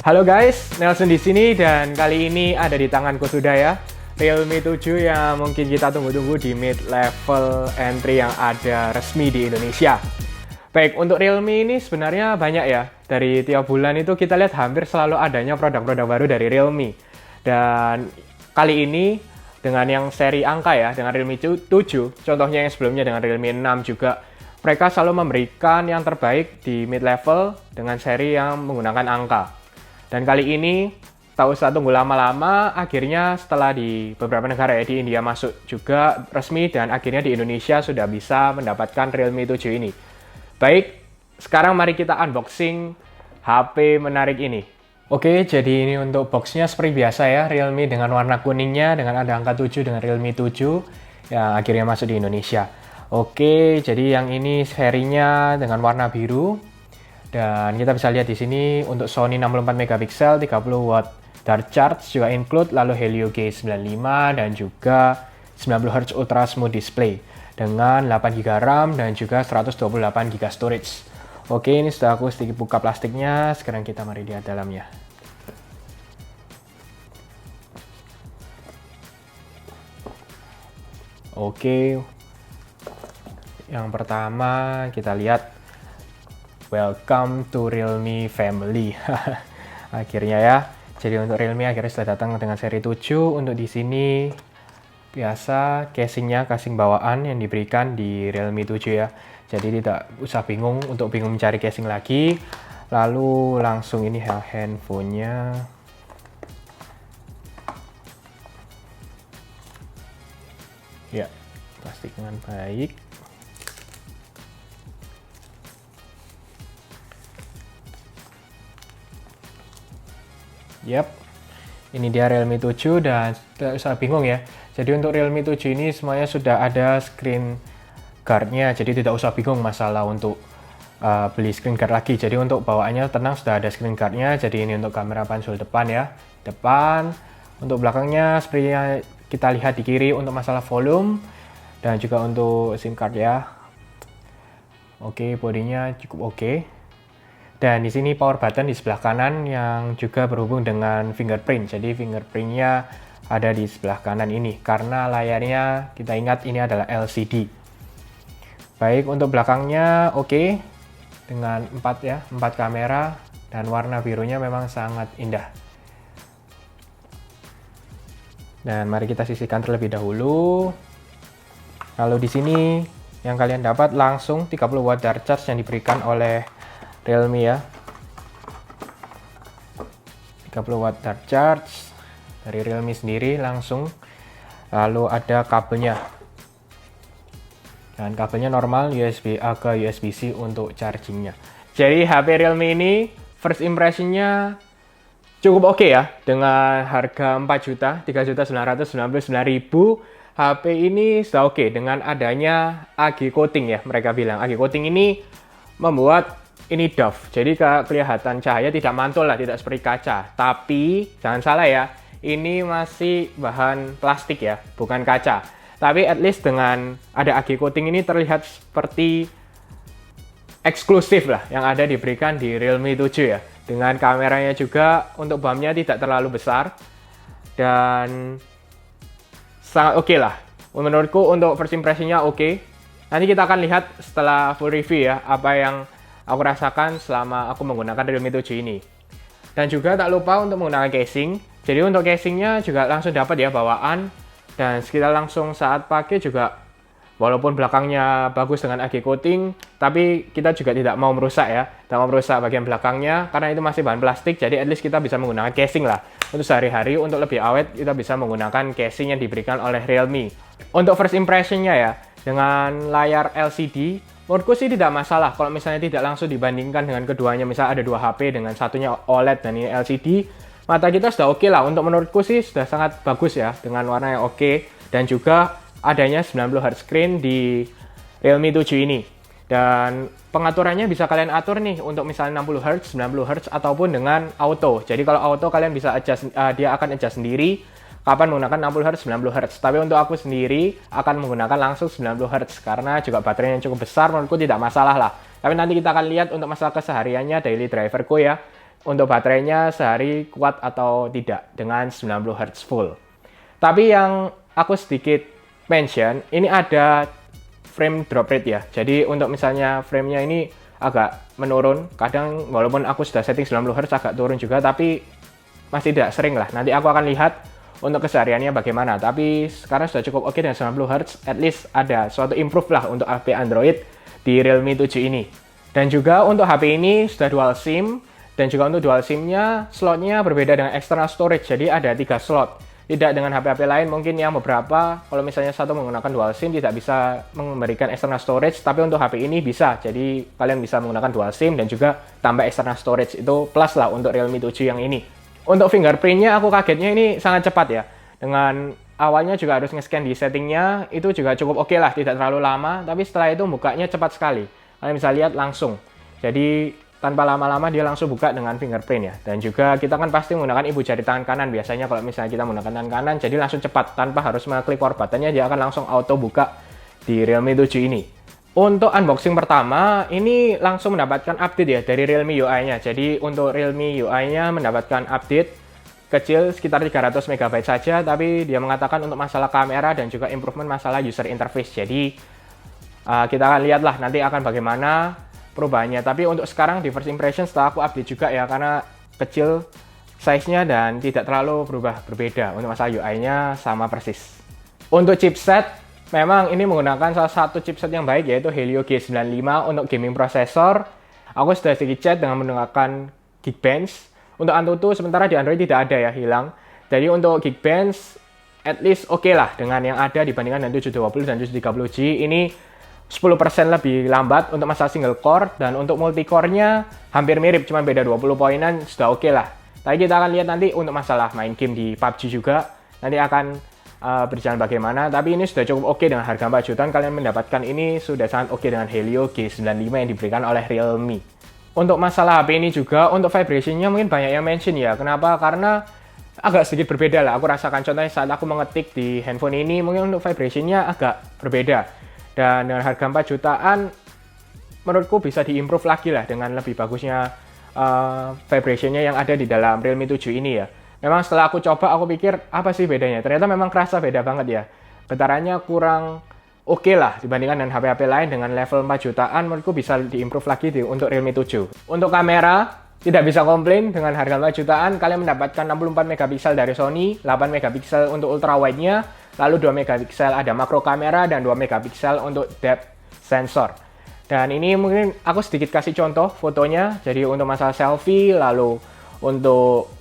Halo guys, Nelson di sini dan kali ini ada di tanganku sudah ya Realme 7 yang mungkin kita tunggu-tunggu di mid-level entry yang ada resmi di Indonesia. Baik, untuk Realme ini sebenarnya banyak ya. Dari tiap bulan itu kita lihat hampir selalu adanya produk-produk baru dari Realme. Dan kali ini dengan yang seri angka ya, dengan Realme 7, contohnya yang sebelumnya dengan Realme 6 juga, mereka selalu memberikan yang terbaik di mid-level dengan seri yang menggunakan angka. Dan kali ini, tak usah tunggu lama-lama, akhirnya setelah di beberapa negara ya, di India masuk juga resmi, dan akhirnya di Indonesia sudah bisa mendapatkan Realme 7 ini. Baik, sekarang mari kita unboxing HP menarik ini. Oke, jadi ini untuk boxnya seperti biasa ya, Realme dengan warna kuningnya, dengan ada angka 7 dengan Realme 7, yang akhirnya masuk di Indonesia. Oke, jadi yang ini serinya dengan warna biru. Dan kita bisa lihat di sini untuk Sony 64 megapiksel, 30 watt dark charge juga include, lalu Helio G95 dan juga 90 Hz Ultra Smooth Display dengan 8 GB RAM dan juga 128 GB storage. Oke, ini sudah aku sedikit buka plastiknya, sekarang kita mari lihat dalamnya. Oke, yang pertama kita lihat Welcome to Realme Family. Akhirnya ya. Jadi untuk Realme akhirnya sudah datang dengan seri 7. Untuk di sini biasa casingnya casing bawaan yang diberikan di Realme 7 ya. Jadi tidak usah bingung untuk mencari casing lagi. Lalu langsung ini handphonenya. Ya, plastik dengan baik. Yap, ini dia Realme 7 dan tidak usah bingung ya. Jadi untuk Realme 7 ini semuanya sudah ada screen guardnya, jadi tidak usah bingung masalah untuk beli screen guard lagi. Jadi untuk bawaannya tenang, sudah ada screen guardnya. Jadi ini untuk kamera pansul depan ya, depan. Untuk belakangnya seperti yang kita lihat di kiri untuk masalah volume dan juga untuk SIM card ya. Oke, bodinya cukup oke. Dan di sini power button di sebelah kanan yang juga berhubung dengan fingerprint. Jadi fingerprintnya ada di sebelah kanan ini karena layarnya kita ingat ini adalah LCD. Baik, untuk belakangnya oke dengan 4 kamera dan warna birunya memang sangat indah. Dan mari kita sisihkan terlebih dahulu. Lalu di sini yang kalian dapat langsung 30 watt dark charge yang diberikan oleh Realme ya, 30 watt dark charge dari Realme sendiri langsung. Lalu ada kabelnya, dan kabelnya normal USB-A ke USB-C untuk chargingnya. Jadi HP Realme ini first impressionnya cukup oke ya, dengan harga 4 juta, 3.999.000. HP ini sudah oke dengan adanya AG coating ya, mereka bilang AG coating ini membuat ini doff, jadi kelihatan cahaya tidak mantul lah, tidak seperti kaca. Tapi jangan salah ya, ini masih bahan plastik ya, bukan kaca. Tapi at least dengan ada AG coating ini terlihat seperti eksklusif lah yang ada diberikan di Realme 7 ya. Dengan kameranya juga untuk BAM-nya tidak terlalu besar dan sangat oke lah. Menurutku untuk first impression-nya oke. Nanti kita akan lihat setelah full review ya, apa yang aku rasakan selama aku menggunakan Realme 7 ini. Dan juga tak lupa untuk menggunakan casing. Jadi untuk casingnya juga langsung dapat ya bawaan. Dan kita langsung saat pakai juga, walaupun belakangnya bagus dengan AG coating, tapi kita juga tidak mau merusak ya. Tidak mau merusak bagian belakangnya, karena itu masih bahan plastik. Jadi at least kita bisa menggunakan casing lah. Untuk sehari-hari, untuk lebih awet, kita bisa menggunakan casing yang diberikan oleh Realme. Untuk first impression-nya ya, dengan layar LCD, menurutku sih tidak masalah kalau misalnya tidak langsung dibandingkan dengan keduanya. Misalnya ada 2 HP dengan satunya OLED dan ini LCD, mata kita sudah oke lah. Untuk menurutku sih sudah sangat bagus ya, dengan warna yang oke. Dan juga adanya 90 Hz screen di Realme 7 ini. Dan pengaturannya bisa kalian atur nih untuk misalnya 60 Hz, 90 Hz ataupun dengan auto. Jadi kalau auto kalian bisa adjust, dia akan adjust sendiri kapan menggunakan 60 Hz, 90 Hz. Tapi untuk aku sendiri akan menggunakan langsung 90 Hz karena juga baterainya yang cukup besar, menurutku tidak masalah lah. Tapi nanti kita akan lihat untuk masalah kesehariannya, daily driverku ya. untuk baterainya sehari kuat atau tidak dengan 90 Hz full. Tapi yang aku sedikit mention, ini ada frame drop rate ya. Jadi untuk misalnya framenya ini agak menurun, kadang walaupun aku sudah setting 90 Hz agak turun juga, tapi masih tidak sering lah. Nanti aku akan lihat untuk kesehariannya bagaimana. Tapi sekarang sudah cukup oke dengan 90 Hz, at least ada suatu improve lah untuk HP Android di Realme 7 ini. Dan juga untuk HP ini sudah dual SIM, dan juga untuk dual SIM-nya slotnya berbeda dengan external storage, jadi ada 3 slot. Tidak dengan HP-HP lain mungkin yang beberapa, kalau misalnya satu menggunakan dual SIM tidak bisa memberikan external storage, tapi untuk HP ini bisa. Jadi kalian bisa menggunakan dual SIM dan juga tambah external storage, itu plus lah untuk Realme 7 yang ini. Untuk fingerprint-nya aku kagetnya ini sangat cepat ya. Dengan awalnya juga harus nge-scan di settingnya, itu juga cukup oke lah, tidak terlalu lama, tapi setelah itu bukanya cepat sekali. Kalian bisa lihat langsung. Jadi tanpa lama-lama dia langsung buka dengan fingerprint ya. Dan juga kita kan pasti menggunakan ibu jari tangan kanan biasanya kalau misalnya kita menggunakan tangan kanan, jadi langsung cepat tanpa harus mengklik power button-nya, dia akan langsung auto buka di Realme 7 ini. Untuk unboxing pertama, ini langsung mendapatkan update ya dari Realme UI-nya. Jadi untuk Realme UI-nya mendapatkan update kecil sekitar 300 MB saja, tapi dia mengatakan untuk masalah kamera dan juga improvement masalah user interface. Jadi kita akan lihatlah nanti akan bagaimana perubahannya. Tapi untuk sekarang di first impression setelah aku update juga ya, karena kecil size-nya dan tidak terlalu berbeda. Untuk masalah UI-nya sama persis. Untuk chipset, memang ini menggunakan salah satu chipset yang baik yaitu Helio G95 untuk gaming processor. Aku sudah sedikit chat dengan menggunakan Geekbench. Untuk Antutu sementara di Android tidak ada ya, hilang. Jadi untuk Geekbench at least oke lah dengan yang ada dibandingkan dengan 720 dan 730G. Ini 10% lebih lambat untuk masalah single core, dan untuk multi core-nya hampir mirip, cuma beda 20 poinan, sudah oke lah. Tapi kita akan lihat nanti untuk masalah main game di PUBG juga, nanti akan berjalan bagaimana. Tapi ini sudah cukup oke dengan harga 4 jutaan, kalian mendapatkan ini sudah sangat oke dengan Helio G95 yang diberikan oleh Realme. Untuk masalah HP ini juga, untuk vibration-nya mungkin banyak yang mention ya. Kenapa? Karena agak sedikit berbeda lah, aku rasakan. Contohnya saat aku mengetik di handphone ini, mungkin untuk vibration-nya agak berbeda. Dan dengan harga 4 jutaan, menurutku bisa diimprove lagi lah dengan lebih bagusnya vibration-nya yang ada di dalam Realme 7 ini ya. Memang setelah aku coba, aku pikir apa sih bedanya? Ternyata memang kerasa beda banget ya. Getarannya kurang oke lah dibandingkan dengan HP-HP lain dengan level 4 jutaan, menurutku bisa diimprove lagi untuk Realme 7. Untuk kamera, tidak bisa komplain dengan harga 4 jutaan, kalian mendapatkan 64 megapiksel dari Sony, 8 megapiksel untuk ultra wide-nya, lalu 2 megapiksel ada makro kamera, dan 2 megapiksel untuk depth sensor. Dan ini mungkin aku sedikit kasih contoh fotonya, jadi untuk masalah selfie, lalu untuk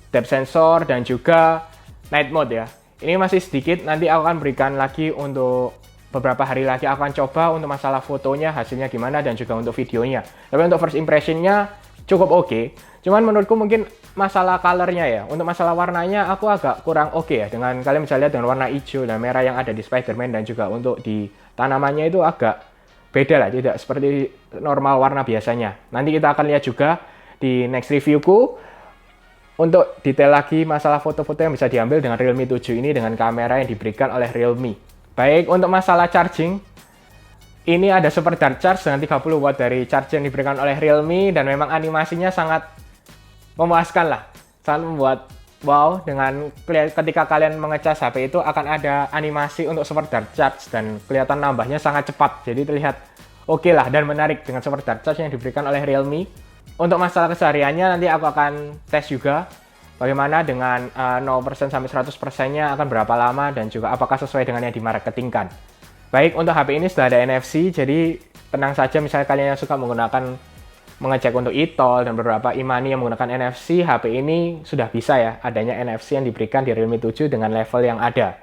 depth sensor, dan juga night mode ya. Ini masih sedikit, nanti aku akan berikan lagi untuk beberapa hari lagi, aku akan coba untuk masalah fotonya, hasilnya gimana, dan juga untuk videonya. Tapi untuk first impression-nya cukup oke. Cuman menurutku mungkin masalah color-nya ya. Untuk masalah warnanya aku agak kurang oke ya. Dengan kalian bisa lihat dengan warna hijau dan merah yang ada di Spider-Man, dan juga untuk di tanamannya itu agak beda lah, tidak seperti normal warna biasanya. Nanti kita akan lihat juga di next reviewku untuk detail lagi masalah foto-foto yang bisa diambil dengan Realme 7 ini dengan kamera yang diberikan oleh Realme. Baik, untuk masalah charging, ini ada super dark charge dengan 30 watt dari charge yang diberikan oleh Realme, dan memang animasinya sangat memuaskan lah. Sangat membuat wow, dengan ketika kalian mengecas HP itu akan ada animasi untuk super dark charge, dan kelihatan nambahnya sangat cepat. Jadi terlihat oke lah dan menarik dengan super dark charge yang diberikan oleh Realme. Untuk masalah kesehariannya nanti aku akan tes juga bagaimana dengan 0% sampai 100%-nya akan berapa lama, dan juga apakah sesuai dengan yang dimarketingkan. Baik, untuk HP ini sudah ada NFC, jadi tenang saja misalnya kalian yang suka mengecek untuk e-tol dan beberapa e-money yang menggunakan NFC, HP ini sudah bisa ya, adanya NFC yang diberikan di Realme 7 dengan level yang ada.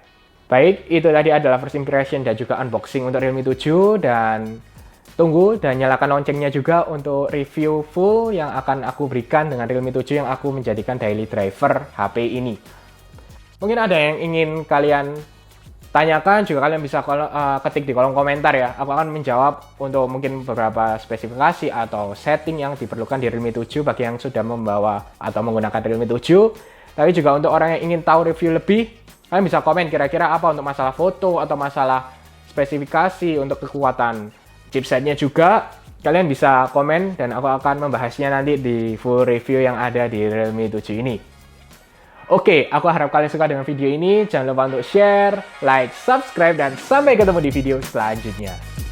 Baik, itu tadi adalah first impression dan juga unboxing untuk Realme 7, dan tunggu dan nyalakan loncengnya juga untuk review full yang akan aku berikan dengan Realme 7 yang aku menjadikan daily driver HP ini. Mungkin ada yang ingin kalian tanyakan, juga kalian bisa ketik di kolom komentar ya. Aku akan menjawab untuk mungkin beberapa spesifikasi atau setting yang diperlukan di Realme 7 bagi yang sudah membawa atau menggunakan Realme 7. Tapi juga untuk orang yang ingin tahu review lebih, kalian bisa komen kira-kira apa untuk masalah foto atau masalah spesifikasi untuk kekuatan chipsetnya juga. kalian bisa komen dan aku akan membahasnya nanti di full review yang ada di Realme 7 ini. Oke, aku harap kalian suka dengan video ini. Jangan lupa untuk share, like, subscribe, dan sampai ketemu di video selanjutnya.